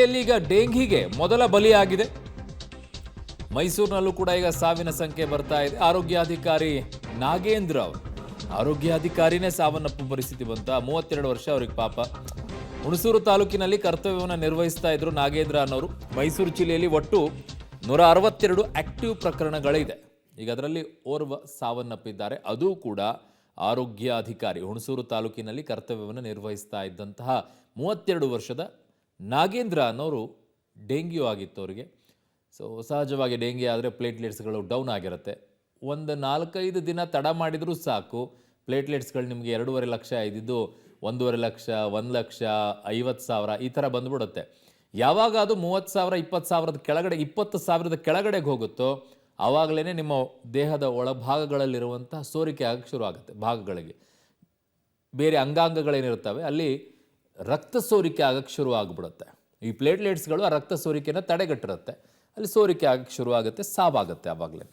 ಈಗ ಡೆಂಘಿಗೆ ಮೊದಲ ಬಲಿಯಾಗಿದೆ. ಮೈಸೂರಿನಲ್ಲೂ ಕೂಡ ಈಗ ಸಾವಿನ ಸಂಖ್ಯೆ ಬರ್ತಾ ಇದೆ. ಆರೋಗ್ಯಾಧಿಕಾರಿ ನಾಗೇಂದ್ರ ಅವರು ಆರೋಗ್ಯಾಧಿಕಾರಿನೇ ಸಾವನ್ನಪ್ಪು ಪರಿಸ್ಥಿತಿ ಬಂತ. 32 ವರ್ಷ ಅವ್ರಿಗೆ ಪಾಪ. ಹುಣಸೂರು ತಾಲೂಕಿನಲ್ಲಿ ಕರ್ತವ್ಯವನ್ನು ನಿರ್ವಹಿಸ್ತಾ ಇದ್ರು ನಾಗೇಂದ್ರ ಅನ್ನೋರು. ಮೈಸೂರು ಜಿಲ್ಲೆಯಲ್ಲಿ ಒಟ್ಟು 162 ಆಕ್ಟಿವ್ ಪ್ರಕರಣಗಳಿದೆ. ಈಗ ಅದರಲ್ಲಿ ಓರ್ವ ಸಾವನ್ನಪ್ಪಿದ್ದಾರೆ. ಅದು ಕೂಡ ಆರೋಗ್ಯಾಧಿಕಾರಿ ಹುಣಸೂರು ತಾಲೂಕಿನಲ್ಲಿ ಕರ್ತವ್ಯವನ್ನು ನಿರ್ವಹಿಸ್ತಾ ಇದ್ದಂತಹ 32 ವರ್ಷದ ನಾಗೇಂದ್ರ ಅನ್ನೋರು ಡೆಂಗ್ಯೂ ಆಗಿತ್ತು ಅವರಿಗೆ. ಸೊ ಸಹಜವಾಗಿ ಡೆಂಗಿ ಆದರೆ ಪ್ಲೇಟ್ಲೆಟ್ಸ್ಗಳು ಡೌನ್ ಆಗಿರುತ್ತೆ. ಒಂದು 4-5 ದಿನ ತಡ ಮಾಡಿದರೂ ಸಾಕು, ಪ್ಲೇಟ್ಲೆಟ್ಸ್ಗಳು ನಿಮಗೆ 2.5 ಲಕ್ಷ ಇದ್ದಿದ್ದು 1.5 ಲಕ್ಷ, 1 ಲಕ್ಷ, 50,000 ಈ ಥರ ಬಂದ್ಬಿಡುತ್ತೆ. ಯಾವಾಗ ಅದು 30,000, 20,000 ಕೆಳಗಡೆ, 20,000 ಕೆಳಗಡೆಗೆ ಹೋಗುತ್ತೋ ಆವಾಗಲೇ ನಿಮ್ಮ ದೇಹದ ಒಳಭಾಗಗಳಲ್ಲಿರುವಂತಹ ಸೋರಿಕೆ ಆಗಕ್ಕೆ ಶುರು ಆಗುತ್ತೆ. ಭಾಗಗಳಿಗೆ ಬೇರೆ ಅಂಗಾಂಗಗಳೇನಿರ್ತವೆ ಅಲ್ಲಿ ರಕ್ತ ಸೋರಿಕೆ ಆಗಕ್ಕೆ ಶುರು ಆಗಿಬಿಡುತ್ತೆ. ಈ ಪ್ಲೇಟ್ಲೆಟ್ಸ್ಗಳು ಆ ರಕ್ತ ಸೋರಿಕೆನ ತಡೆಗಟ್ಟಿರುತ್ತೆ. ಅಲ್ಲಿ ಸೋರಿಕೆ ಆಗಕ್ಕೆ ಶುರು ಆಗುತ್ತೆ, ಸಾವಾಗುತ್ತೆ ಆವಾಗಲೇ.